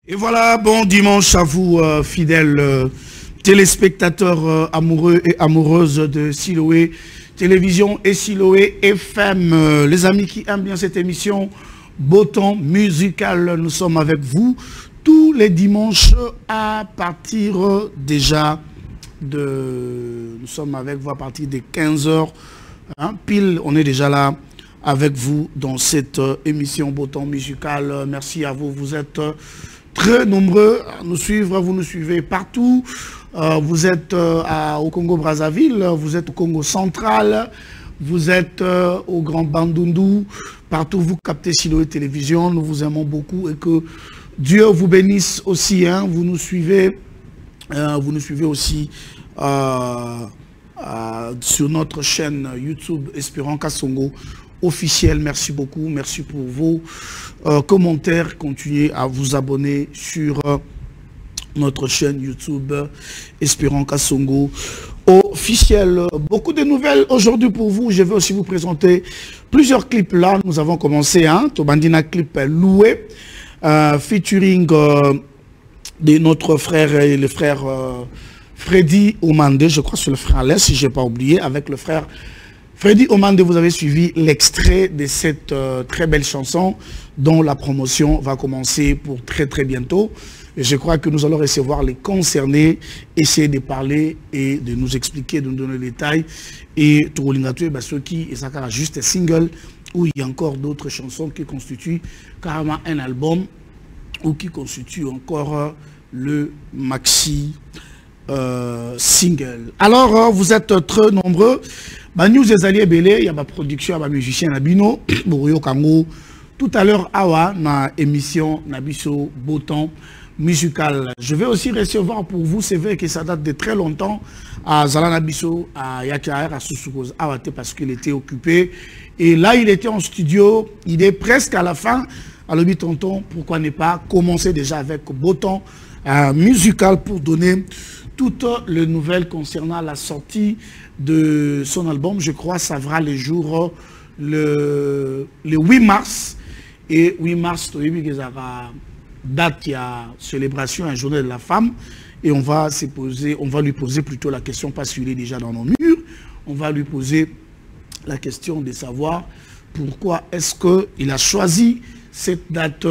Et voilà, bon dimanche à vous, fidèles téléspectateurs amoureux et amoureuses de Siloé Télévision et Siloé FM. Les amis qui aiment bien cette émission, Beau Temps Musical, nous sommes avec vous tous les dimanches à partir déjà de... Nous sommes avec vous à partir de 15 h. Hein, pile, on est déjà là avec vous dans cette émission Beau Temps Musical. Merci à vous, vous êtes... très nombreux à nous suivre, vous nous suivez partout. Vous êtes au Congo-Brazzaville, vous êtes au Congo central, vous êtes au Grand Bandundu. Partout vous captez Siloé Télévision, nous vous aimons beaucoup et que Dieu vous bénisse aussi. Hein, vous nous suivez aussi sur notre chaîne YouTube Espérant Kassongo officiel. Merci beaucoup, merci pour vos commentaires. Continuez à vous abonner sur notre chaîne YouTube Espérant Kassongo officiel. Beaucoup de nouvelles aujourd'hui pour vous. Je vais aussi vous présenter plusieurs clips là. Nous avons commencé Tobandina clip loué featuring de notre frère et le frère Freddy Omandé, je crois sur le frère Alès, si je n'ai pas oublié, avec le frère Freddy Omandé. Vous avez suivi l'extrait de cette très belle chanson dont la promotion va commencer pour très bientôt. Et je crois que nous allons recevoir les concernés, essayer de parler et de nous expliquer, de nous donner les détails. Et tout ceux qui, et ça car juste un single, où il y a encore d'autres chansons qui constituent carrément un album, ou qui constituent encore le maxi single. Alors, vous êtes très nombreux. Nous alliés belé, il y a ma production, ma musicien Nabino, Borio Kango. Tout à l'heure, awa na émission Nabiso Beau Temps Musical. Je vais aussi recevoir pour vous, c'est vrai que ça date de très longtemps, à Zala Nabiso, à Yakaer, à Sousoukoz, Awate, parce qu'il était occupé. Et là, il était en studio, il est presque à la fin. Alors, tonton, pourquoi ne pas commencer déjà avec Beau Temps Musical pour donner toutes les nouvelles concernant la sortie de son album. Je crois ça verra les jours le 8 mars. Et 8 mars, date, il y a célébration, une journée de la femme. Et on va lui poser plutôt la question, parce qu'il est déjà dans nos murs. On va lui poser la question de savoir pourquoi est-ce qu'il a choisi cette date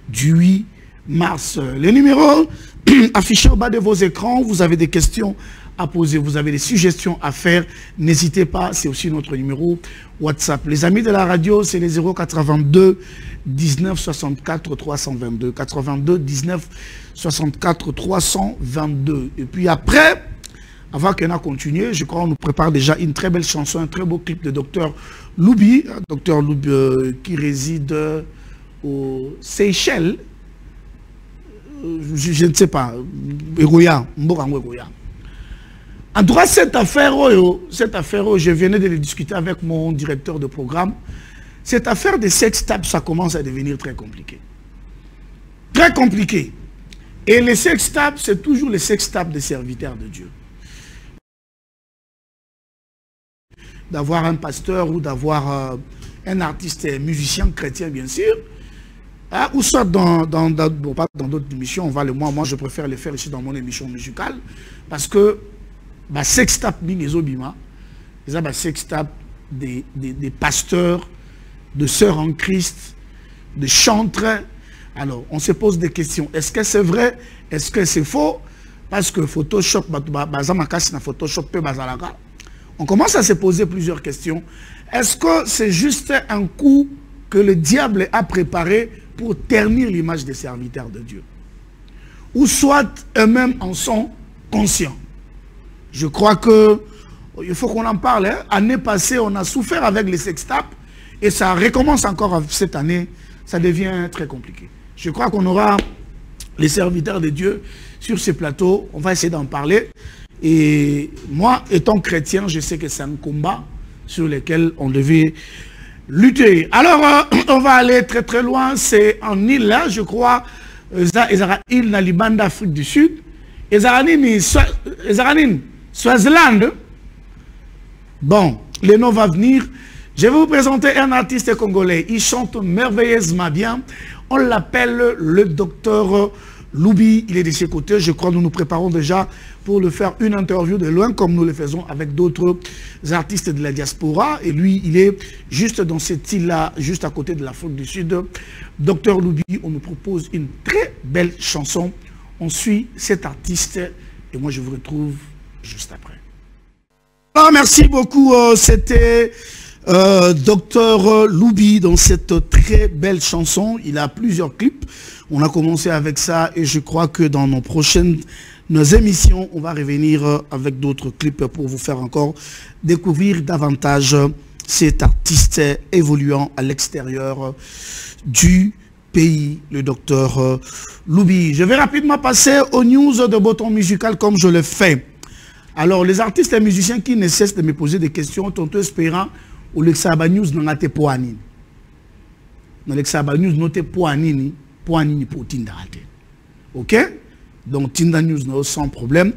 du 8 mars. Les numéros affichés au bas de vos écrans, vous avez des questions à poser, vous avez des suggestions à faire, n'hésitez pas, c'est aussi notre numéro WhatsApp. Les amis de la radio, c'est les 082 19 64 322, 82 19 64 322. Et puis après, avant qu'on a continué, je crois qu'on nous prépare déjà une très belle chanson, un très beau clip de Dr Loubi, Dr Loubi qui réside aux Seychelles. Je ne sais pas, Egoya, Mborango. En tout cas, cette affaire, je venais de le discuter avec mon directeur de programme. Cette affaire de sextape, ça commence à devenir très compliqué. Très compliqué. Et les sextapes, c'est toujours les sextapes des serviteurs de Dieu. D'avoir un pasteur ou d'avoir un artiste musicien chrétien, bien sûr. Ou soit pas dans d'autres émissions, on va le moi je préfère les faire ici dans mon émission musicale, parce que sextape bingezobima, c'est sextape des pasteurs, de sœurs en Christ, de chantres. Alors on se pose des questions. Est-ce que c'est vrai? Est-ce que c'est faux? Parce que Photoshop, on commence à se poser plusieurs questions. Est-ce que c'est juste un coup que le diable a préparé pour ternir l'image des serviteurs de Dieu? Ou soit eux-mêmes en sont conscients? Je crois qu'il faut qu'on en parle. Hein. L'année passée, on a souffert avec les sextapes et ça recommence encore cette année. Ça devient très compliqué. Je crois qu'on aura les serviteurs de Dieu sur ces plateaux. On va essayer d'en parler. Et moi, étant chrétien, je sais que c'est un combat sur lequel on devait lutter. Alors, on va aller très loin. C'est en île, là, je crois. Île Naliban d'Afrique du Sud. Swaziland. Bon, le nom va venir. Je vais vous présenter un artiste congolais. Il chante merveilleusement bien. On l'appelle le docteur Loubi. Il est de ses côtés. Je crois que nous nous préparons déjà pour le faire une interview de loin, comme nous le faisons avec d'autres artistes de la diaspora. Et lui, il est juste dans cette île-là, juste à côté de l'Afrique du Sud. Docteur Loubi, on nous propose une très belle chanson. On suit cet artiste et moi, je vous retrouve juste après. Alors, merci beaucoup. C'était Docteur Loubi dans cette très belle chanson. Il a plusieurs clips. On a commencé avec ça et je crois que dans nos prochaines émissions, on va revenir avec d'autres clips pour vous faire encore découvrir davantage cet artiste évoluant à l'extérieur du pays, le docteur Loubi. Je vais rapidement passer aux news de Botton Musical comme je le fais. Alors, les artistes et musiciens qui ne cessent de me poser des questions, tonto espérant, ou le Xaba News n'a pas pour Anine. Dans le Xaba News, n'a pour Anine pour Tindarate. Ok? Donc, Tinda News n'a sans problème.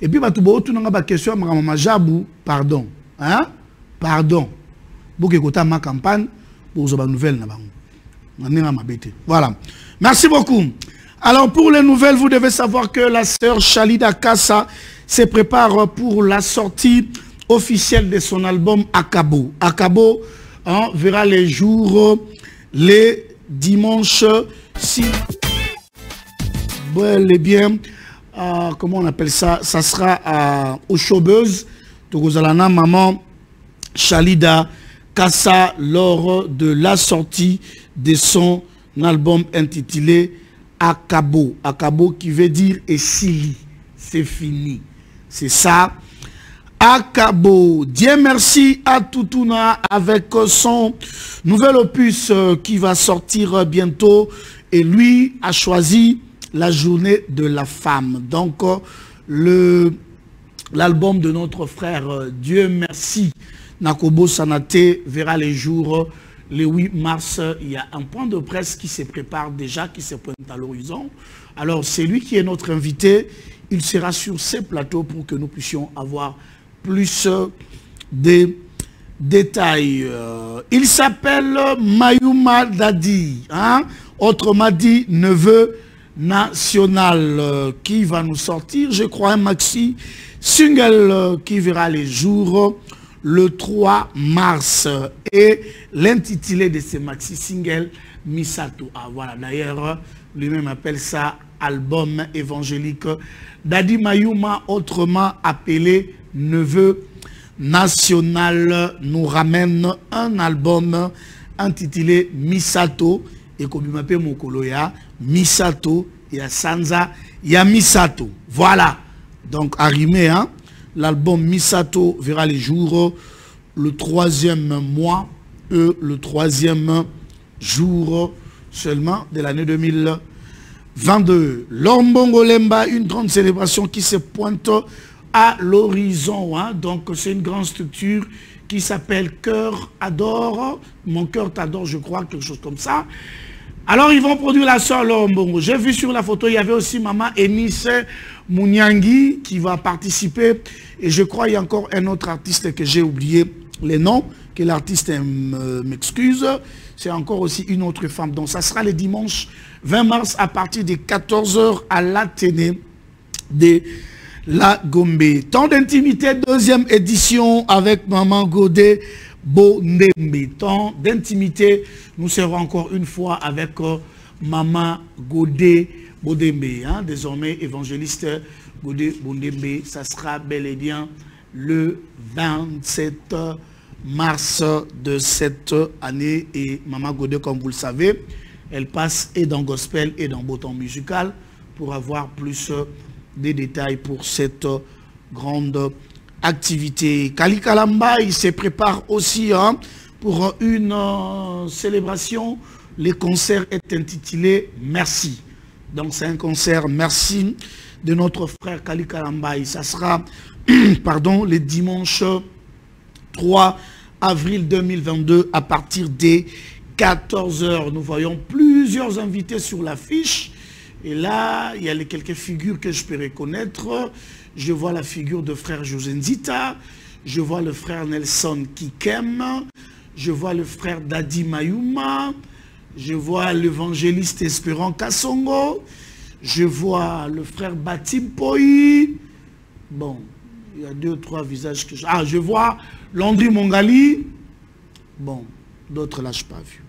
Et puis, tout le monde a une question, Maman Jabou, pardon. Hein? Pardon. Beaucoup de ma campagne, pour une nouvelle. Voilà. Merci beaucoup. Alors, pour les nouvelles, vous devez savoir que la sœur Chalida Kassa se prépare pour la sortie officielle de son album Akabo. Akabo verra les jours, les dimanches, si les bien, comment on appelle ça? Ça sera au Showbuzz. Togozalana maman Chalida Kassa lors de la sortie de son album intitulé Akabo. Akabo qui veut dire Essili. C'est fini. C'est ça. Akabo. Dieu merci à Toutouna avec son nouvel opus qui va sortir bientôt. Et lui a choisi la journée de la femme. Donc, l'album de notre frère Dieu merci, Nakobo Sanate, verra les jours le 8 mars. Il y a un point de presse qui se prépare déjà, qui se pointe à l'horizon. Alors, c'est lui qui est notre invité. Il sera sur ces plateaux pour que nous puissions avoir plus de détails. Il s'appelle Mayuma Dadi, hein? Autrement dit, neveu national, qui va nous sortir, je crois, un maxi single qui verra les jours le 3 mars. Et l'intitulé de ce maxi single, Misato. Ah voilà, d'ailleurs, lui-même appelle ça album évangélique. Dadi Mayuma, autrement appelé neveu national, nous ramène un album intitulé Misato. Et comme il m'appelle Mokoloya, Misato, il y a Sanza, il y a Misato. Voilà. Donc, arrimé, hein, l'album Misato verra les jours le 3e mois et le 3e jour seulement de l'année 2022. Lombongo Lemba, une grande célébration qui se pointe à l'horizon. Hein. Donc, c'est une grande structure qui s'appelle Cœur Adore. Mon cœur t'adore, je crois, quelque chose comme ça. Alors, ils vont produire la sœur Lombongo. J'ai vu sur la photo, il y avait aussi maman Eunice Mouniangui qui va participer. Et je crois qu'il y a encore un autre artiste que j'ai oublié les noms, que l'artiste m'excuse. C'est encore aussi une autre femme. Donc, ça sera le dimanche 20 mars à partir de 14 h à l'Athénée de la Gombe. Temps d'intimité, 2e édition avec maman Godé Bondembe. Temps d'intimité, nous serons encore une fois avec maman Godé Bondembe. Hein, désormais évangéliste Godé Bondembe. Ça sera bel et bien le 27 mars de cette année. Et maman Godé, comme vous le savez, elle passe et dans gospel et dans Botton Musical pour avoir plus de détails pour cette grande activité. Kali Kalamba, il se prépare aussi hein, pour une célébration. Le concert est intitulé Merci. Donc c'est un concert Merci de notre frère Kali Kalamba. Ça sera pardon, le dimanche 3 avril 2022 à partir des 14 h. Nous voyons plusieurs invités sur l'affiche. Et là, il y a quelques figures que je peux reconnaître. Je vois la figure de frère Josenzita. Je vois le frère Nelson Kikem. Je vois le frère Dadi Mayuma. Je vois l'évangéliste Espérant Kassongo. Je vois le frère Batim Poi. Bon, il y a 2 ou 3 visages que je... Ah, je vois Landry Mongali. Bon, d'autres là, je n'ai pas vu.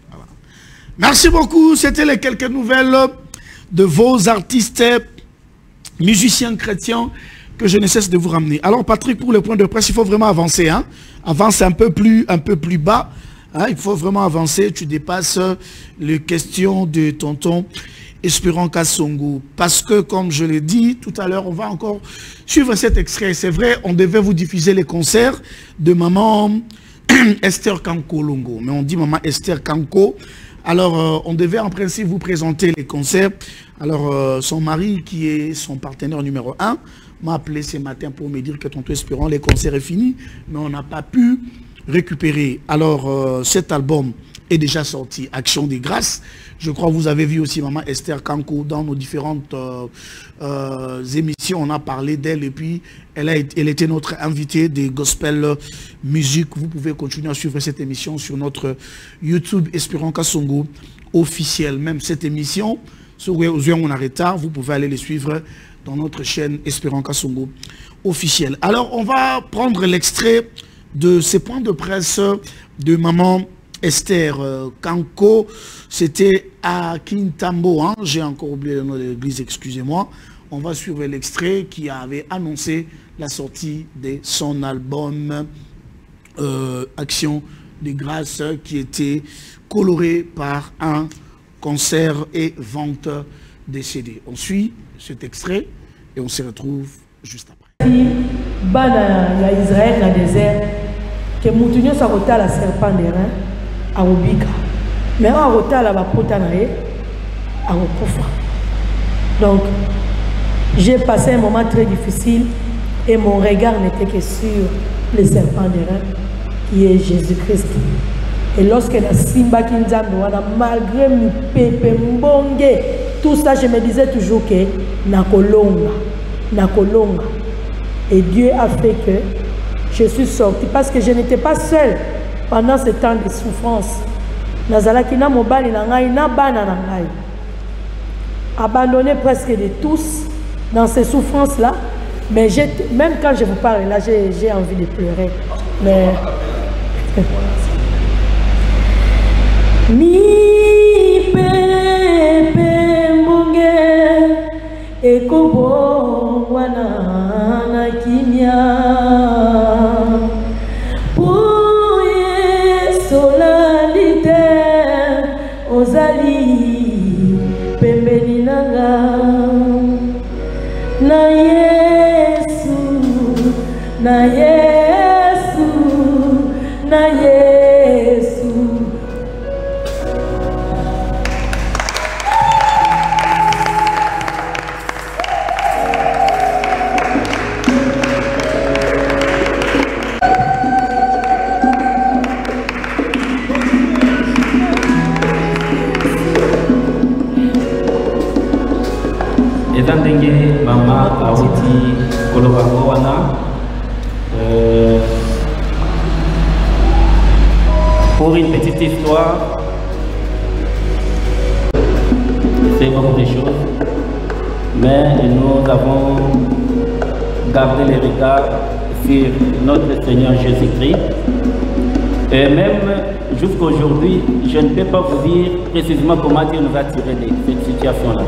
Voilà. Merci beaucoup. C'était les quelques nouvelles de vos artistes, musiciens chrétiens que je ne cesse de vous ramener. Alors, Patrick, pour le point de presse, il faut vraiment avancer. Hein? Avance un peu plus bas. Hein? Il faut vraiment avancer. Tu dépasses les questions de tonton Espérant Kassongo. Parce que, comme je l'ai dit tout à l'heure, on va encore suivre cet extrait. C'est vrai, on devait vous diffuser les concerts de maman Esther Kanko Longo. Mais on dit maman Esther Kanko. Alors, on devait en principe vous présenter les concerts. Alors, son mari, qui est son partenaire numéro 1, m'a appelé ce matin pour me dire que tonton Espérant, les concerts est fini. Mais on n'a pas pu récupérer. Alors, cet album est déjà sorti, Action des Grâces. Je crois que vous avez vu aussi maman Esther Kanko dans nos différentes émissions. On a parlé d'elle et puis elle était notre invitée des Gospel Music. Vous pouvez continuer à suivre cette émission sur notre YouTube Espérant Kassongo officiel. Même cette émission, sur on arrête tard, vous pouvez aller les suivre dans notre chaîne Espérant Kassongo officiel. Alors, on va prendre l'extrait de ces points de presse de maman Esther Kanko. C'était à Kintambo, hein? J'ai encore oublié le nom de l'église, excusez-moi. On va suivre l'extrait qui avait annoncé la sortie de son album Action de Grâce, qui était coloré par un concert et vente des CD. On suit cet extrait et on se retrouve juste après. Bana ya Israël dans le désert, que Moutounio s'arrêta la serpent des reins à Obika. Mais on arrêta la bapota à Okofa. Donc, j'ai passé un moment très difficile et mon regard n'était que sur le serpent des reins, qui est Jésus-Christ. Et lorsque la Simba Kinzambe, malgré mon pépé, mbonge, tout ça, je me disais toujours que Nakolonga. Et Dieu a fait que je suis sortie parce que je n'étais pas seule pendant ce temps de souffrance. Nazalaki na mobali na ngai na bana na ngai. Abandonné presque de tous dans ces souffrances-là. Mais même quand je vous parle là, j'ai envie de pleurer. Mais... Mi pepe mbonge ekobo wana na kimia pouye solalite ozali pembeni nanga na Yesu na Yesu na Yesu. Maman Aouti Kolobakowana pour une petite histoire, c'est beaucoup de choses, mais nous avons gardé les regards sur notre Seigneur Jésus-Christ. Et même jusqu'à aujourd'hui, je ne peux pas vous dire précisément comment Dieu nous a tirés de cette situation-là.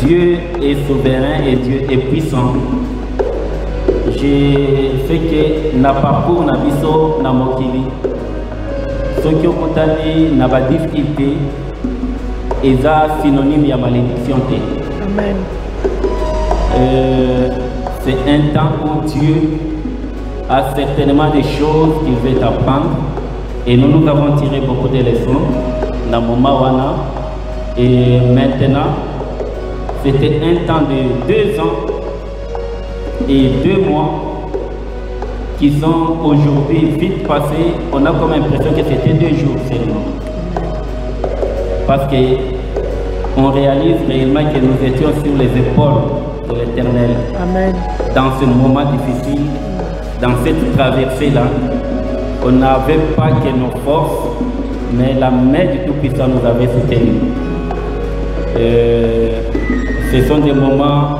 Dieu est souverain et Dieu est puissant. J'ai fait que na parcours na biso na mokili. Ceux qui ont contané na ba difficulté et ça synonyme ya malédiction. Amen. C'est un temps où Dieu a certainement des choses qu'il veut apprendre et nous avons tiré beaucoup de leçons dans moment wana. Et maintenant, c'était un temps de 2 ans et 2 mois qui sont aujourd'hui vite passés. On a comme l'impression que c'était 2 jours seulement. Parce qu'on réalise réellement que nous étions sur les épaules de l'Éternel. Amen. Dans ce moment difficile, dans cette traversée-là. On n'avait pas que nos forces, mais la main du Tout-Puissant nous avait soutenus. Ce sont des moments,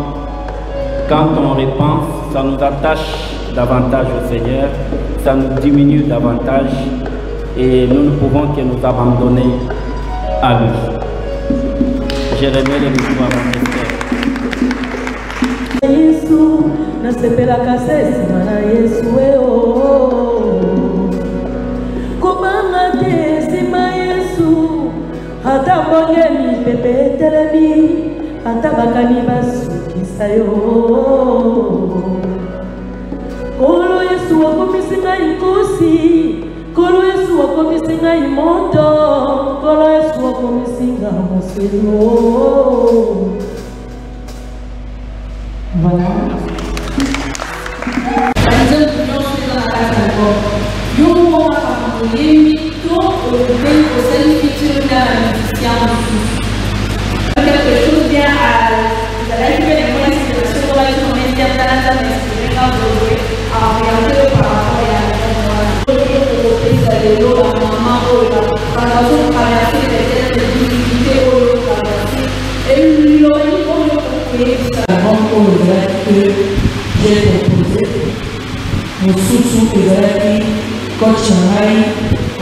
quand on repense, ça nous attache davantage au Seigneur, ça nous diminue davantage et nous ne pouvons que nous abandonner à lui. Je remets les micros à mon frère. Yesu, nasepelaka sesima na Yesu komanga te sima Yesu ata bongemi pepe etelemi ata bakani basukisa yo kolo Yesu akomisi ngai nkosi kolo Yesu akomisi ngai moto kolo Yesu akomisi ngai moselo. Voilà. Quelque chose bien à vous allez récupérer les moyens de situation pour aller sur les terres dans la mais quand vous voulez orienter par rapport à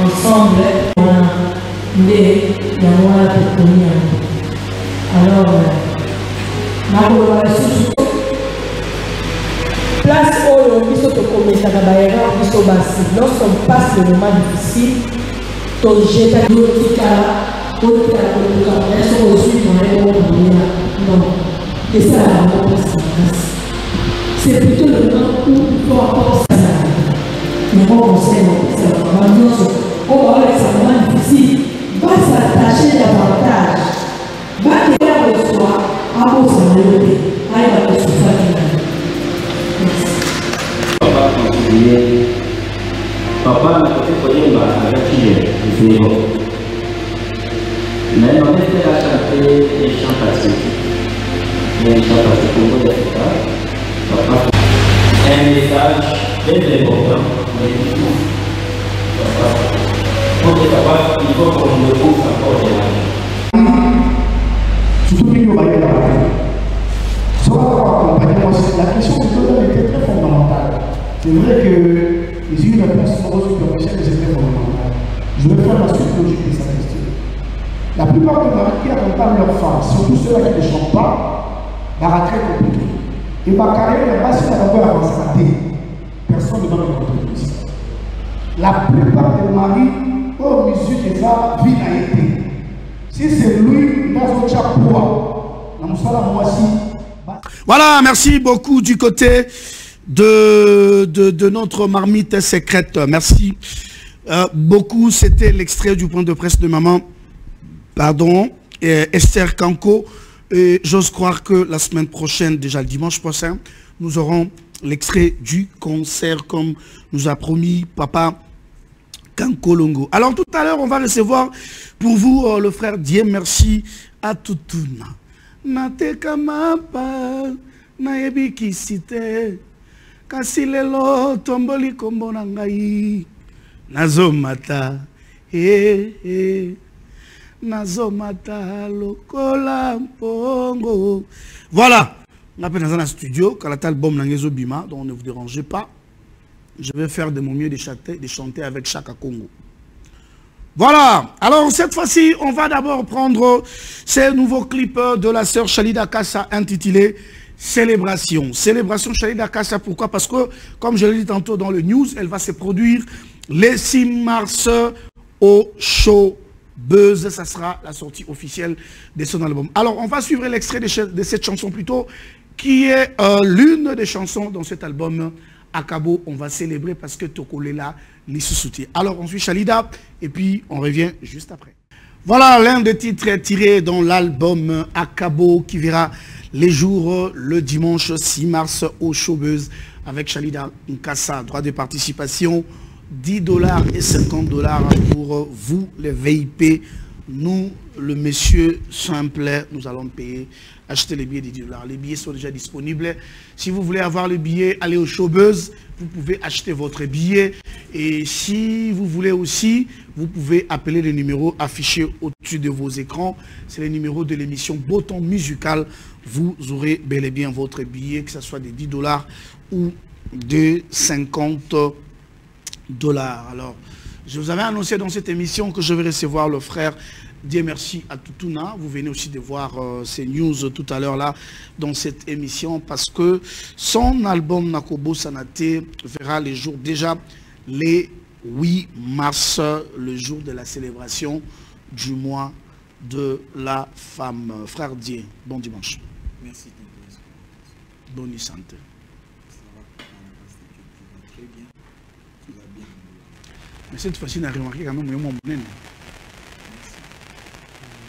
ensemble, alors, place où lorsqu'on passe le moment difficile, c'est plutôt le moment où il faut encore ça. Mais mon conseil, c'est on va avec sa moment difficile, va s'attacher davantage, va faire de soi, à vous s'enlever, à la souffrir. Papa continuer. Papa n'a pas fait avec qui mais on était à chanter les chants pacifiques. Les chants pacifiques pour vous, papa. Un message très important, mais papa. Il faut qu'on me trouve encore des surtout qu'il y aura eu la question de l'autre était très fondamentale. C'est vrai que les unions de place sont superficielles, mais c'est très fondamental. Je vais faire la suite logique de sa question. La plupart des maris qui accompagnent leurs femmes, surtout ceux-là qui ne chantent pas, va très compliqué. Et ma carrière n'est pas si d'abord avancée. Personne ne donne une entreprise. La plupart des maris, oh, monsieur qui va vivre à été. Si c'est lui, il a son chapeau. Voilà, merci beaucoup du côté de notre marmite secrète. Merci beaucoup. C'était l'extrait du point de presse de maman, pardon, Esther Kanko. Et j'ose croire que la semaine prochaine, déjà le dimanche prochain, nous aurons l'extrait du concert comme nous a promis papa Kanko Longo. Alors tout à l'heure, on va recevoir pour vous le frère Dieu merci à Toutouna. Nateka mapa na ebiki site kasi lelo tomboli kombo na ngai nazomata nazomata lokola mpongo. Voilà, on a dans un studio quand l'album Nangezo Bima, donc ne vous dérangez pas, je vais faire de mon mieux de chanter avec Chaka Congo. Voilà, alors cette fois-ci, on va d'abord prendre ces nouveaux clips de la sœur Chalida Kassa intitulé Célébration. Célébration Chalida Kassa, pourquoi? Parce que, comme je l'ai dit tantôt dans le news, elle va se produire le 6 mars au Showbuzz. Ça sera la sortie officielle de son album. Alors, on va suivre l'extrait de cette chanson plutôt, qui est l'une des chansons dans cet album. Akabo, on va célébrer parce que Tokolela les sous-soutient. Alors, on suit Chalida et puis on revient juste après. Voilà l'un des titres tirés dans l'album Akabo qui verra les jours le dimanche 6 mars au Showbuzz avec Chalida Nkassa. Droit de participation, $10 et $50 pour vous, les VIP. Nous le monsieur simple, nous allons payer, acheter les billets de 10 $. Les billets sont déjà disponibles. Si vous voulez avoir le billet, allez au Showbuzz, vous pouvez acheter votre billet. Et si vous voulez aussi, vous pouvez appeler les numéros affichés au-dessus de vos écrans. C'est les numéros de l'émission Beau-Temps Musical. Vous aurez bel et bien votre billet, que ce soit de 10 $ ou de 50 $. Alors, je vous avais annoncé dans cette émission que je vais recevoir le frère Dieu merci à Toutouna. Vous venez aussi de voir ces news tout à l'heure là dans cette émission parce que son album Nakobo Sanate verra les jours déjà les 8 mars, le jour de la célébration du mois de la femme. Frère Dieu, bon dimanche. Merci. Bonne santé. Très bien. Tu vas bien. Mais cette fois-ci, on a remarqué quand même que mon bonheur.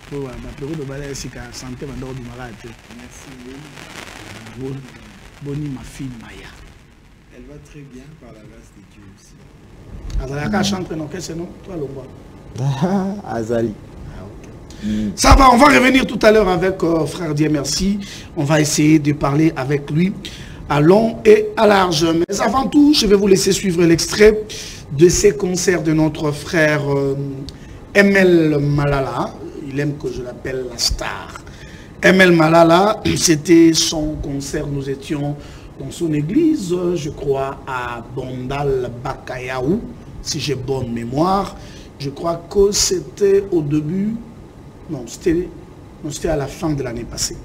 Pour ma période de balai, c'est qu'à santé, on a du malade. Merci. Boni, ma fille Maya. Elle va très bien par la grâce de Dieu aussi. Azalaka chante non, qu'est-ce que c'est non? Toi le roi. Azali. Ça va, on va revenir tout à l'heure avec frère Dieu merci. On va essayer de parler avec lui à long et à large. Mais avant tout, je vais vous laisser suivre l'extrait de ces concerts de notre frère Emel Malala. Il aime que je l'appelle la star. Emel Malala, c'était son concert. Nous étions dans son église, je crois, à Bondal Bakayaou, si j'ai bonne mémoire. Je crois que c'était au début, non, c'était à la fin de l'année passée.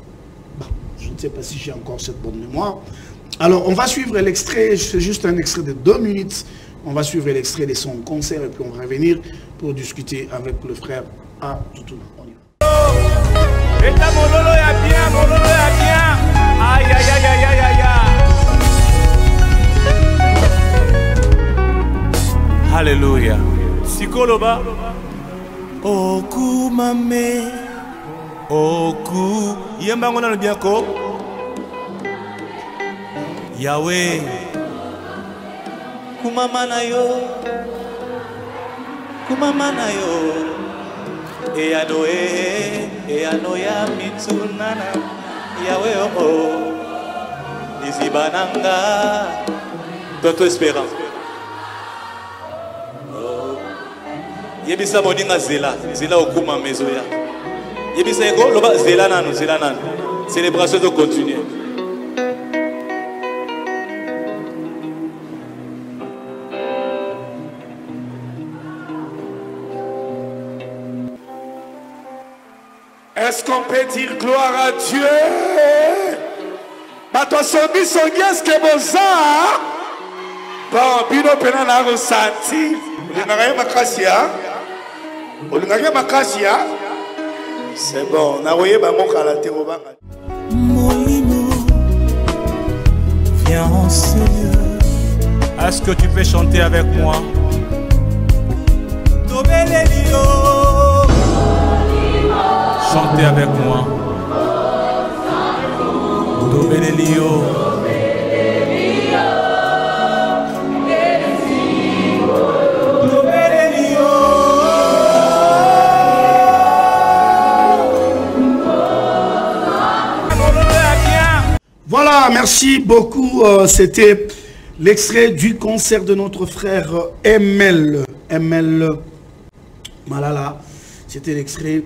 Bon, je ne sais pas si j'ai encore cette bonne mémoire. Alors, on va suivre l'extrait, c'est juste un extrait de 2 minutes. On va suivre l'extrait de son concert et puis on va revenir pour discuter avec le frère à Toutouna. On y va. Aïe, aïe, aïe, aïe, aïe, aïe. Alléluia. Sikoloba. Oku mame. Oku. Yemba ngona le bien ko. Yahweh. Kumamana yo. Kumamana yo. Eyano ya mitsunana. Yahweh oh. Izibananga. Notre espérance. Yebisa moninga zela okuma mezoya. Yebisa ego loba zela nanu. Célébration de continuer. Est-ce qu'on peut dire gloire à Dieu? Bato sobi songies ke boza. Bon, bino pena na ressenti. C'est bon, on a voyé Molino, viens en Seigneur. Est-ce que tu peux chanter avec moi? Chantez avec moi. Dobelelio. Voilà, merci beaucoup. C'était l'extrait du concert de notre frère Emel Malala. C'était l'extrait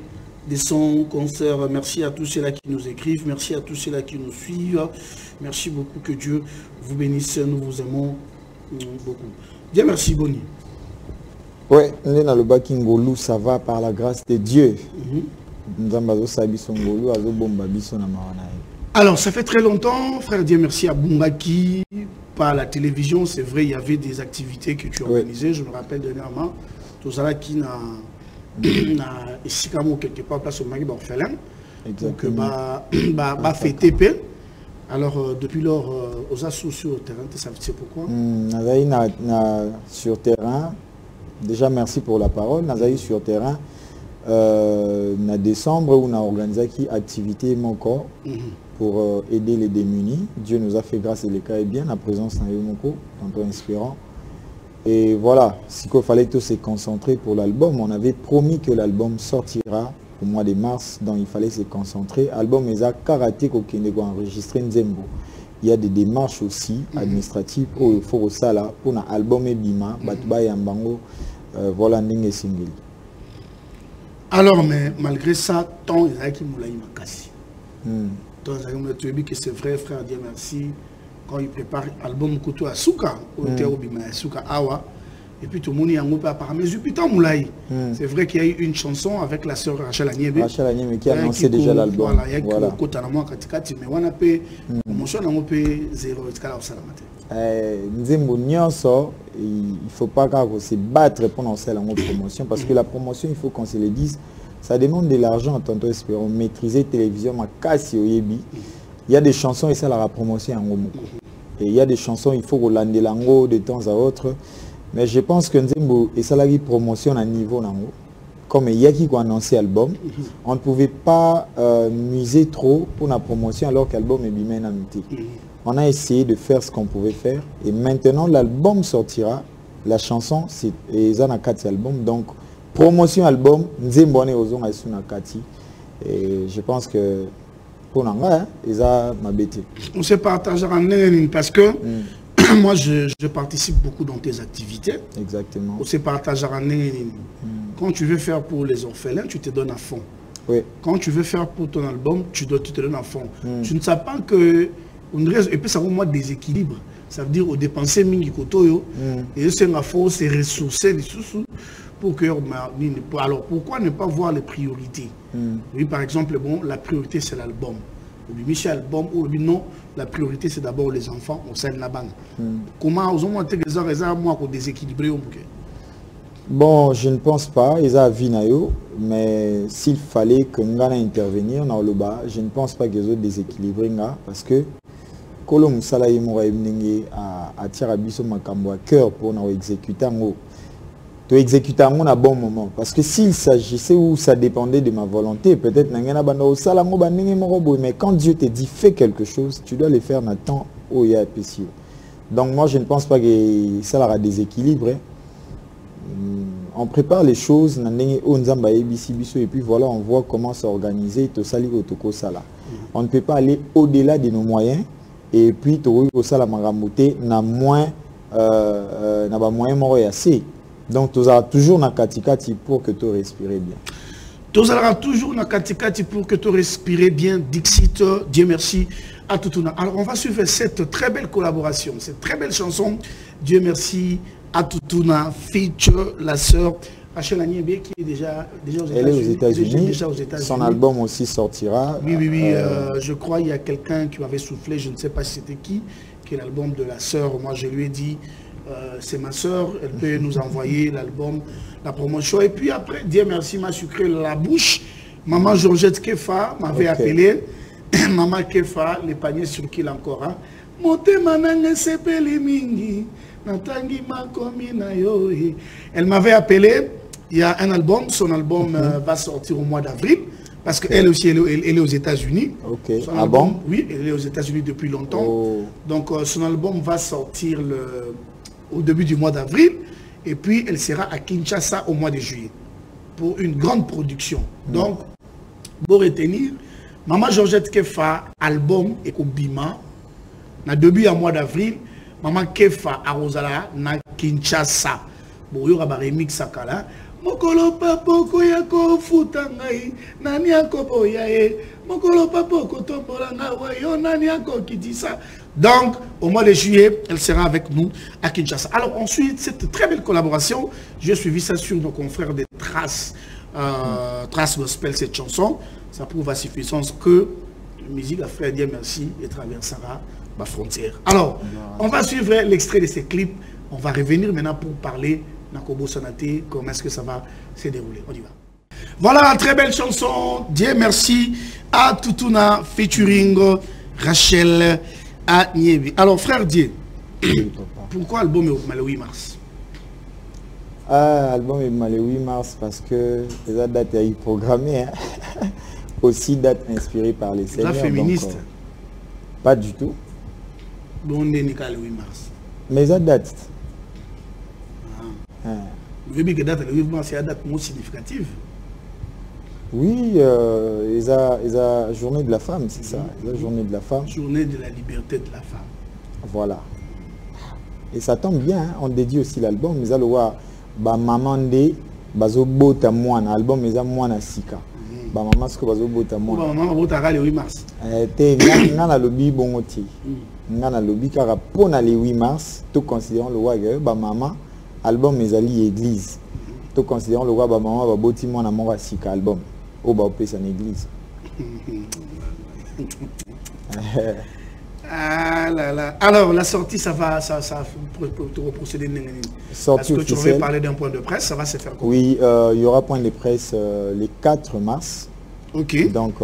de son concert. Merci à tous ceux-là qui nous écrivent. Merci à tous ceux-là qui nous suivent. Merci beaucoup. Que Dieu vous bénisse. Nous vous aimons beaucoup. Bien, merci, Boni. Ouais, on est dans le Bakingolu, ça va par la grâce de Dieu. Alors, ça fait très longtemps, frère Dieu merci à Bumbaki, par la télévision. C'est vrai, il y avait des activités que tu organisais. Je me rappelle dernièrement, tout ça là qui n'a ici quelque part place au Mali orphelin. Donc, bah fait TP. Alors, depuis lors, aux associations sur le terrain, tu sais pourquoi? Sur terrain, déjà merci pour la parole. Nazaï sur terrain, en décembre, on a organisé une activité mon corps pour aider les démunis. Dieu nous a fait grâce et le cas est bien, la présence dans Yomoko, tantôt inspirant. Et voilà, ce qu'il fallait tout se concentrer pour l'album. On avait promis que l'album sortira au mois de mars, donc il fallait se concentrer. Album est à karaté qu'on a enregistré Nzembo. Il y a des démarches aussi administratives où il faut ça là pour un album et bima, Batuba et Ambango, voilà n'ingé single. Alors mais malgré ça, tant il y a qui moulaï makasi. Tant il y a que c'est vrai, frère Dieu merci. Quand il prépare l'album Koutou Asuka, au Théo Bima Asuka Awa. Et puis tout le monde y a un peu à part. Mais putain, Moulaï, c'est vrai qu'il y a eu une chanson avec la sœur Rachel Agnébé. Rachel Agnébé qui a annoncé déjà l'album. Voilà, il y a qui côté à moi katikati, mais on a payé promotion, on a payé 0 et au salamate. Nzembo Nyonso, il ne faut pas se battre pour lancer la promotion parce que la promotion, il faut qu'on se le dise, ça demande de l'argent. Tantôt espérons maîtriser télévision, ma casse au Yebi. Il y a des chansons et ça la promotion en Romoko. Et il y a des chansons, il faut relander l'ango de temps à autre. Mais je pense que Nzembo et Salari promotion à niveau nango. Comme il y a qui a annoncé l'album, on ne pouvait pas miser trop pour la promotion alors que l'album est bien amité. On a essayé de faire ce qu'on pouvait faire et maintenant l'album sortira. La chanson c'est Zanakati album, donc promotion album Nzembo ne ozon asuna kati. Et je pense que pour l'anglais, ils ont ma bêtise. On se partagera en ligne parce que moi, je participe beaucoup dans tes activités. Exactement. On se partagera en ligne. Quand tu veux faire pour les orphelins, tu te donnes à fond. Oui. Quand tu veux faire pour ton album, tu te donnes à fond. Tu ne sais pas que... Et puis ça va moi déséquilibre. Ça veut dire au dépenser mingi kotoyo et c'est la force, c'est ressourcer les sous pour que... Alors pourquoi ne pas voir les priorités? Oui, par exemple, bon, la priorité c'est l'album. Michel album ou non, la priorité c'est d'abord les enfants au sein de la banque. Comment aux hommes ont déséquilibré? Bon, je ne pense pas, ils ont vu mais s'il fallait que nous intervenir dans le bas, je ne pense pas qu'ils ont déséquilibré parce que Kolom Salaï Mouraï à Tirabiso Makambo à cœur pour nous exécuter de exécuter à un bon moment. Parce que s'il s'agissait ou ça dépendait de ma volonté, peut-être mais quand Dieu te dit fais quelque chose, tu dois le faire dans le temps où il y a PCO. Donc moi je ne pense pas que ça aura déséquilibre. On prépare les choses, et puis voilà, on voit comment s'organiser. On ne peut pas aller au-delà de nos moyens et puis n'a moins assez. Donc, tu auras toujours na katikati pour que tu respires bien. Tu auras toujours na katikati pour que tu respires bien. Dixit, Dieu merci à Toutouna. Alors, on va suivre cette très belle collaboration, cette très belle chanson. Dieu merci à Toutouna, feature la sœur Rachel Agnébé qui est déjà aux États-Unis. Elle est aux États-Unis. Son album aussi sortira. Oui, je crois qu'il y a quelqu'un qui m'avait soufflé, je ne sais pas si c'était qui est l'album de la sœur. Moi, je lui ai dit... c'est ma soeur, elle peut nous envoyer l'album, la promotion. Et puis après, Dieu merci, m'a sucré la bouche. Maman Georgette Kefa m'avait appelé. Maman Kefa, les paniers sur qui encore. Elle m'avait appelé. Il y a un album, son album va sortir au mois d'avril. Parce qu'elle aussi, elle est aux États-Unis. Ah bon? Oui, elle est aux États-Unis depuis longtemps. Donc son album va sortir au début du mois d'avril. Et puis elle sera à Kinshasa au mois de juillet. Pour une grande production. Donc, pour retenir, Maman Georgette Kefa, album et Bima. Na début du mois d'avril, Maman Kefa à Rosala, na Kinshasa. Bon, il y aura un remix sakala. Mokolo papoko yako futangai nani yako boyae mokolo papoko tombolanga wayo nani yako kitisa. Donc au mois de juillet elle sera avec nous à Kinshasa. Alors ensuite cette très belle collaboration, j'ai suivi ça sur nos confrères des Traces Gospel, cette chanson ça prouve à suffisance que la musique a fait Dieu merci et traversera ma frontière. Alors on va suivre l'extrait de ces clips, on va revenir maintenant pour parler Nakobo Sanate, comment est-ce que ça va se dérouler. On y va. Voilà, très belle chanson. Dieu merci à Toutouna featuring Rachel Agnébé. Alors, frère Dieu, pourquoi l'album est le 8 mars? L'album est le 8 mars parce que la date est programmée. Aussi date inspirée par les seigneurs. La féministe? Donc, pas du tout. Bon, on est le 8 mars. Mais la date. Vous voyez que date le 8 mars, c'est une date moins significative. Oui, ils ont journée de la femme, c'est ça. La journée de la femme. Journée de la liberté de la femme. Voilà. Et ça tombe bien, hein? On dédie aussi l'album. Mais ça le voit, maman de bazo bota moana album mais ça moana sika. Maman ce que bazo bota moana. Maman bota le 8 mars. Te ngana lobby bongoti. Ngana lobby car pour le 8 mars, tout considérant le roi maman album mais ali église. Tout considérant le roi maman va boti moana mon sika album. Au bas au en église. Ah là là. Alors la sortie, ça pour procéder. Parce que tu veux parler d'un point de presse, ça va se faire comment? Oui, il y aura point de presse le 4 mars. Ok. Donc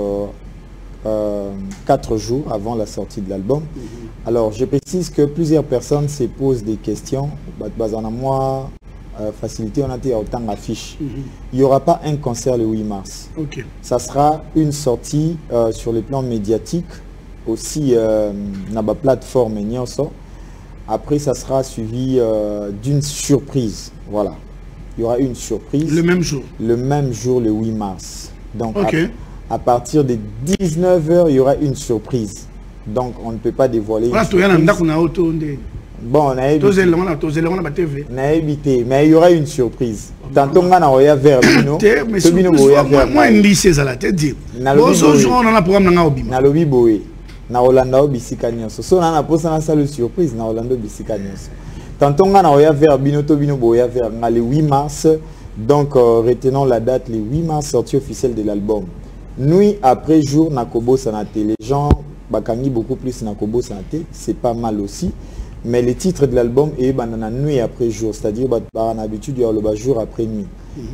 4 jours avant la sortie de l'album. Alors je précise que plusieurs personnes se posent des questions. Moi, facilité, on a été autant d'affiches. Il n'y aura pas un concert le 8 mars. Ok. Ça sera une sortie sur le plan médiatique, aussi dans la plateforme Nyonso. Après, ça sera suivi d'une surprise. Voilà. Il y aura une surprise. Le même jour? Le même jour, le 8 mars. Donc, okay. à partir de 19 h, il y aura une surprise. Donc, on ne peut pas dévoiler. Bon, on a évité, mais il y aura une surprise. Tantôt, on a vers Bino. Moi, une lycée, ça l'a dit. On a un programme dans na lobby boé. Na Olanda obisika nyonso. So na posa na salle surprise na Olanda obisika nyonso. Tantôt, on a vers Bino to Bino boya vers le 8 mars. Donc, retenons la date, le 8 mars, sortie officielle de l'album. Nuit après jour, Nakobo Sanate. Les gens, bakangi beaucoup plus Nakobo Sanate. C'est pas mal aussi. Mais le titre de l'album est banana nuit après jour, c'est-à-dire en habitude il y a le jour après nuit.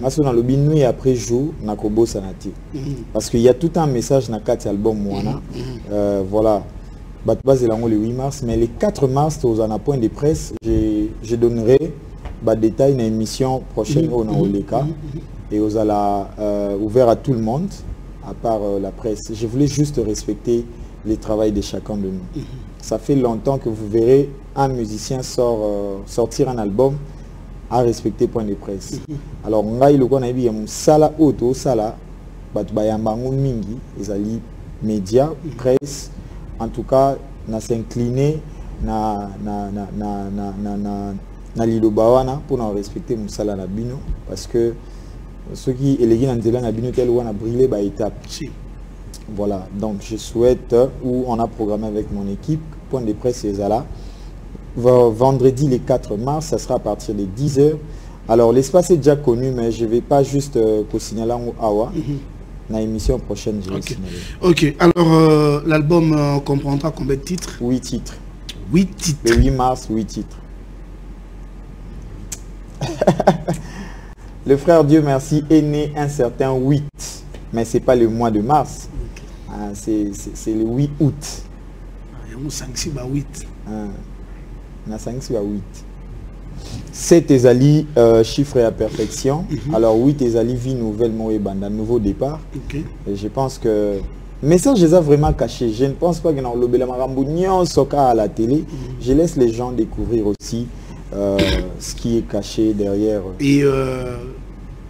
Parce qu'on a le nuit après jour, Nakobo Sanati. Parce qu'il y a tout un message dans cet album Moana. Voilà. Base le 8 mars, mais le 4 mars, aux un point de presse, je donnerai des détails dans l'émission prochaine au Naoleka et aux ouvert à tout le monde, à part la presse. Je voulais juste respecter le travail de chacun de nous. Ça fait longtemps que vous verrez un musicien sortir un album à respecter point de presse. Alors, on a eu le sala auto, sala, bayambango mingi, les médias, presse, en tout cas, na s'incliner na lilobawana pour nous respecter mon sala na bino, parce que ceux qui élèvent dans la bino tel ou on a brûlé par étape. Voilà, donc je souhaite, où on a programmé avec mon équipe, point de presse et Zala. Vendredi le 4 mars, ça sera à partir de 10 h. Alors l'espace est déjà connu, mais je ne vais pas juste signaler à Awa. Dans l'émission prochaine, je vais signaler. Ok, alors l'album comprendra combien de titres? 8 titres. 8 titres. Le 8 mars, 8 titres. Le frère Dieu merci est né un certain 8, mais ce n'est pas le mois de mars. C'est le 8 août. Il y a 5-6-8. 5-6-8. 7 ezali chiffre à perfection. Alors 8 ezali vie nouvelle Moébanda, nouveau départ. Et je pense que message est vraiment caché. Je ne pense pas que dans le Marambounion Soka à la télé. Je laisse les gens découvrir aussi ce qui est caché derrière. Et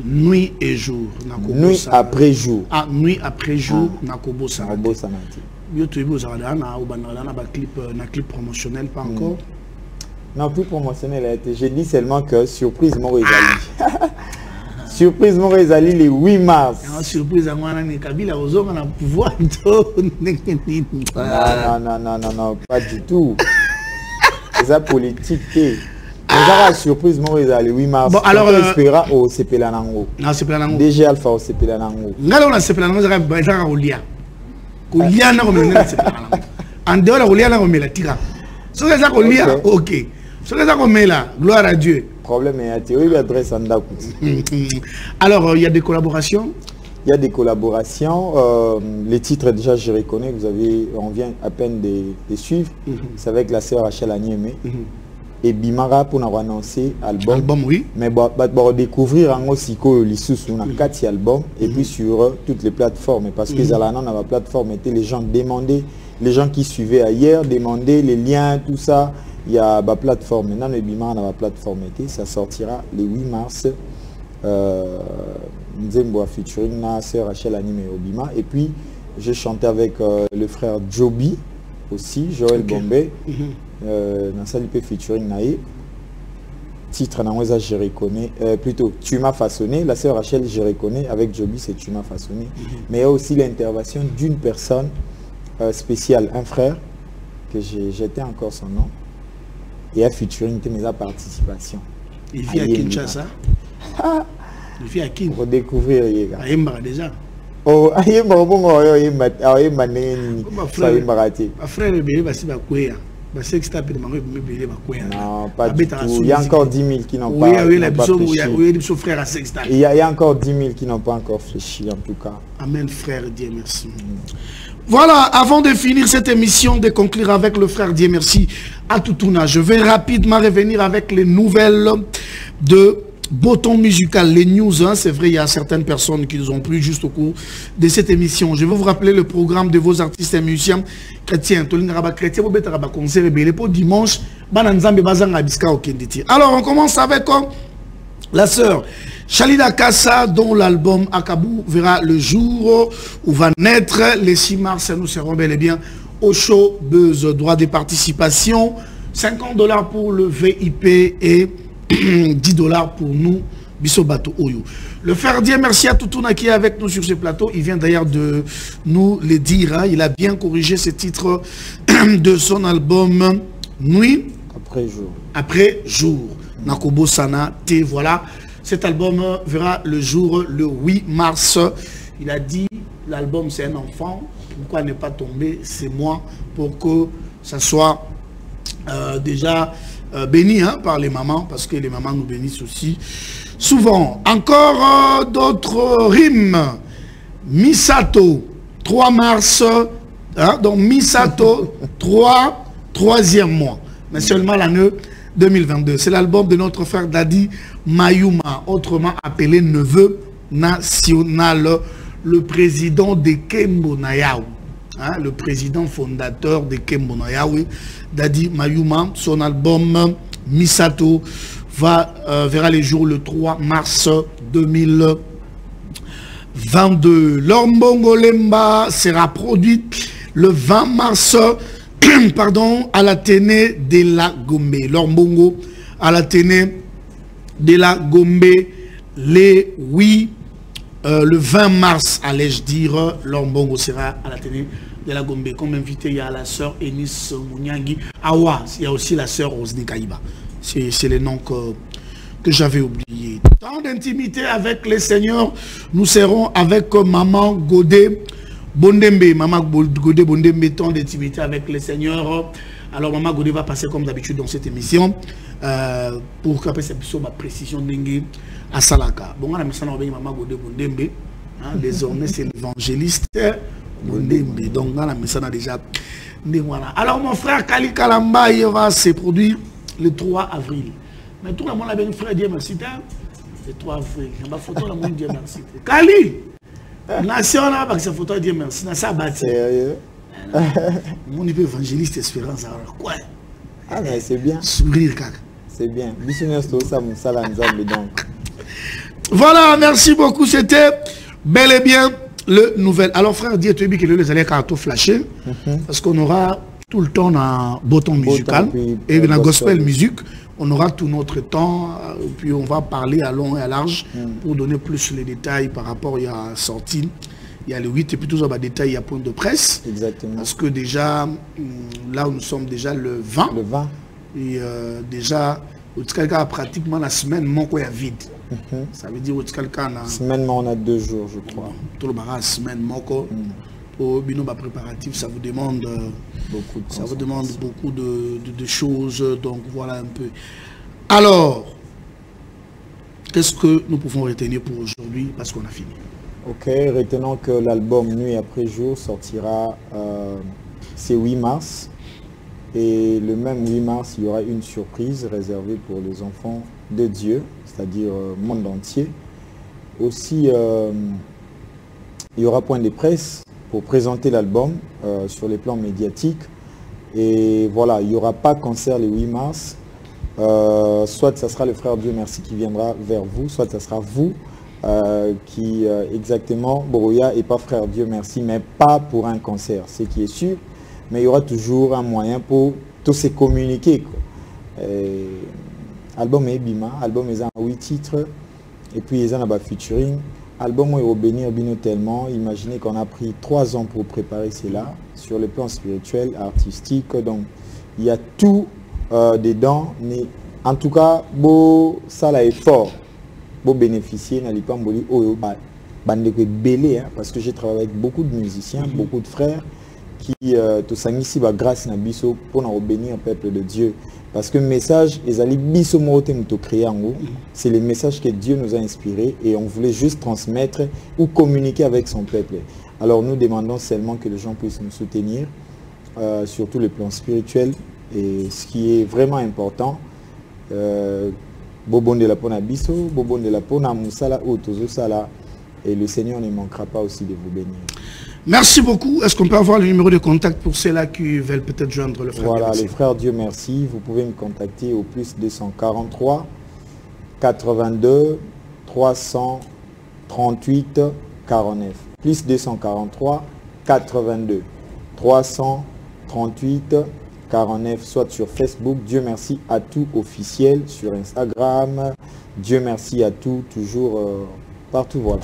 nuit et jour. Nuit après jour. Ah, nuit après jour, Nakobo Sanati. Un clip promotionnel, pas encore. Non, plus promotionnel a été. J'ai dit seulement que surprise Morézali. Surprise Morézali le 8 mars. Surprise à moi, Kabila aux hommes à pouvoir. Non, pas du tout. C'est ça politique. La surprise Morézali le 8 mars. Bon, alors. On espérera au Cepelanango. Non, Cepelanango. DG Alpha au Cepelanango. Ngalo na Cepelanango, ça va au Lia. Au Lia, na remene na Cepelanango. En dehors la Lia, na remene la tira. Ce que ça au Lia, ok. Ce que ça remene là, gloire à Dieu. Problème est à théorie, adresse en Dakouti. Alors, il y a des collaborations? Il y a des collaborations. Les titres, déjà, je reconnais, on vient à peine de suivre. C'est avec la sœur Rachel Agniemé. Et Bimara pour nous annoncer album. Oui. Mais pour découvrir un aussi on a 4 albums et puis sur toutes les plateformes. Parce que Zalana dans la plateforme était les gens demandaient, les gens qui suivaient ailleurs demandaient les liens, tout ça. Il y a la plateforme. Maintenant, le Bimara dans la plateforme était, ça sortira le 8 mars. Nzembo featuring na sœur Rachel Anime Obima. Et puis j'ai chanté avec le frère Joby aussi, Joël Bombay. Dans ça, il peut featuring Naï. Titre Naoueza, je reconnais. Plutôt, tu m'as façonné. La sœur Rachel, je reconnais. Avec Joby, c'est tu m'as façonné. Mais il y a aussi l'intervention d'une personne spéciale, un frère, que j'étais encore son nom. Et a featuring mes participations. Il vit à Kinshasa. Il vit à Kinshasa. Pour découvrir. À Yembara déjà. Oh, Yembara, bon, frère, non, pas du tout. Il y a encore 10 000 qui n'ont pas fléchi. Il y a encore 10 000 qui n'ont pas encore fléchi, en tout cas. Amen, frère, Dieu merci. Voilà, avant de finir cette émission, de conclure avec le frère Dieu merci à Toutouna, je vais rapidement revenir avec les nouvelles de Boton Musical, les news. Hein, c'est vrai, il y a certaines personnes qui nous ont plu juste au cours de cette émission. Je vais vous rappeler le programme de vos artistes et musiciens chrétiens. Dimanche, alors, on commence avec la sœur Chalida Kassa, dont l'album Akabou verra le jour où va naître les 6 mars. Nous serons bel et bien au show Buzz. Droit de participation, $50 pour le VIP et $10 pour nous, Bissobato Oyo. Le frère Dieu merci à Toutouna qui est avec nous sur ce plateau. Il vient d'ailleurs de nous le dire. Hein. Il a bien corrigé ce titre de son album Nuit après jour. Après jour. Nakobo Sana T. Voilà. Cet album verra le jour le 8 mars. Il a dit l'album c'est un enfant. Pourquoi ne pas tomber? C'est moi pour que ça soit déjà béni hein, par les mamans, parce que les mamans nous bénissent aussi souvent. Encore d'autres rimes. Misato, 3 mars, hein, donc Misato, 3e mois, mais seulement l'année 2022. C'est l'album de notre frère Dadi Mayuma, autrement appelé neveu national, le président de Kembo Nayaou. Hein, le président fondateur de Kembo Nayaou, Dadi Mayuma. Son album Misato verra les jours le 3 mars 2022. Lombongo Lemba sera produit le 20 mars pardon, à l'Athénée de la Gombe. Lombongo à l'Athénée de la Gombe le 20 mars, allais-je dire. Lombongo sera à l'Athénée de la Gombe. Comme invité, il y a la sœur Enis Mouniangi. Awa, il y a aussi la sœur Rosny Kaïba. C'est les noms que j'avais oubliés. Tant d'intimité avec les seigneurs, nous serons avec Maman Godé Bondembe. Maman Godé Bondembe, tant d'intimité avec les seigneurs. Alors Maman Godé va passer comme d'habitude dans cette émission pour qu'après cette émission, ma précision dengue à Salaka. Bon, on a mis ça dans Maman Godé Bondembe. Désormais, c'est l'évangéliste Bondembe. Donc, on a mis ça déjà. Alors, mon frère Kali Kalamba, il va se produire le 3 avril. Mais tout le monde a bien frère Dieu merci. Le 3 avril. Il y a une photo de Dieu merci. Kali! Nation là, parce que cette photo Dieu merci. Dans sa bâtie. Mon évangéliste Espérance. Alors, quoi? Ah, mais c'est bien. Sourire, kaka. C'est bien. Voilà, merci beaucoup. C'était bel et bien le nouvel. Alors, frère Dieu, tu as dit que les allez carton flasher. Parce qu'on aura tout le temps dans Boton Musical et dans Gospel Music. On aura tout notre temps, puis on va parler à long et à large pour donner plus les détails par rapport à la sortie. Il y a le 8 et puis tous les détails, il y a point de presse. Exactement. Parce que déjà, là où nous sommes déjà le 20. Le 20. Et déjà, quelqu'un a pratiquement la semaine, mon quoi est vide. Ça veut dire que quelqu'un a... Semaine, on a 2 jours, je crois. Tout le barrage, semaine, mon quoi. Pour bino préparatif, ça vous demande beaucoup de choses. Donc voilà un peu. Alors, qu'est-ce que nous pouvons retenir pour aujourd'hui parce qu'on a fini? Ok, retenons que l'album Nuit après jour sortira c'est 8 mars. Et le même 8 mars, il y aura une surprise réservée pour les enfants de Dieu, c'est-à-dire monde entier. Aussi, il y aura point de presse pour présenter l'album sur les plans médiatiques. Et voilà, il n'y aura pas concert le 8 mars. Soit ça sera le frère Dieu merci qui viendra vers vous, soit ça sera vous qui exactement, Boroya et pas Frère Dieu merci, mais pas pour un concert, ce qui est sûr, mais il y aura toujours un moyen pour tous se communiquer. Album est Bima, album est en 8 titres, et puis ils ont un featuring. Album est au bénir Bino tellement, imaginez qu'on a pris 3 ans pour préparer cela, sur le plan spirituel, artistique, donc il y a tout dedans, mais en tout cas, ça là est fort. Pour bénéficier na lipamboli oyo bande ko belé parce que j'ai travaillé avec beaucoup de musiciens, beaucoup de frères qui to sangisi ba grâce na biso pour na bénir le peuple de Dieu parce que message ezali biso mote muto créer ngo c'est le message que Dieu nous a inspiré et on voulait juste transmettre ou communiquer avec son peuple. Alors nous demandons seulement que les gens puissent nous soutenir sur tout le plan spirituel et ce qui est vraiment important Bobon de la Pona Bisso, Bobon de la Pona Moussala, Otozo Sala, et le Seigneur ne manquera pas aussi de vous bénir. Merci beaucoup. Est-ce qu'on peut avoir le numéro de contact pour ceux-là qui veulent peut-être joindre le frère Voilà, Dieu merci. Les frères Dieu merci. Vous pouvez me contacter au plus 243 82 338 49. Plus 243 82 338 49, soit sur Facebook, Dieu merci à tout officiel, sur Instagram, Dieu merci à tout, toujours partout, voilà.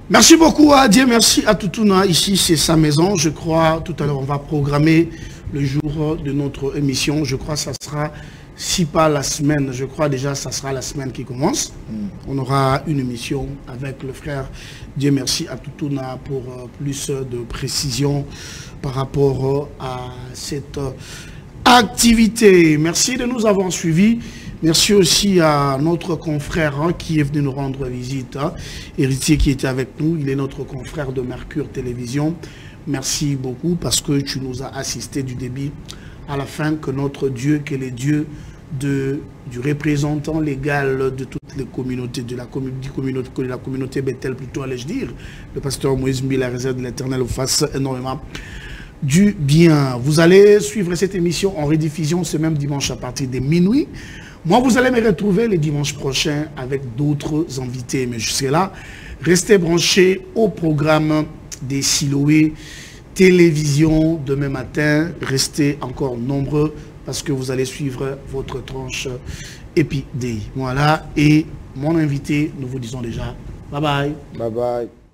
Merci beaucoup à Dieu, merci à Toutouna, ici c'est sa maison, je crois, tout à l'heure on va programmer le jour de notre émission, je crois que ça sera, si pas la semaine, je crois déjà ça sera la semaine qui commence, on aura une émission avec le frère Dieu merci à Toutouna pour plus de précision par rapport à cette activité. Merci de nous avoir suivis. Merci aussi à notre confrère qui est venu nous rendre visite, Héritier qui était avec nous. Il est notre confrère de Mercure Télévision. Merci beaucoup parce que tu nous as assisté du début à la fin, que notre Dieu, que les dieux du représentant légal de toutes les communautés, de la communauté Bethel plutôt, allais-je dire, le pasteur Moïse Mbi, la réserve de l'Éternel, vous fasse énormément du bien. Vous allez suivre cette émission en rediffusion ce même dimanche à partir de minuit. Moi, vous allez me retrouver les dimanches prochains avec d'autres invités. Mais jusqu'à là, restez branchés au programme des Siloé Télévision demain matin. Restez encore nombreux parce que vous allez suivre votre tranche Épidéi. Voilà. Et mon invité, nous vous disons déjà bye bye. Bye bye.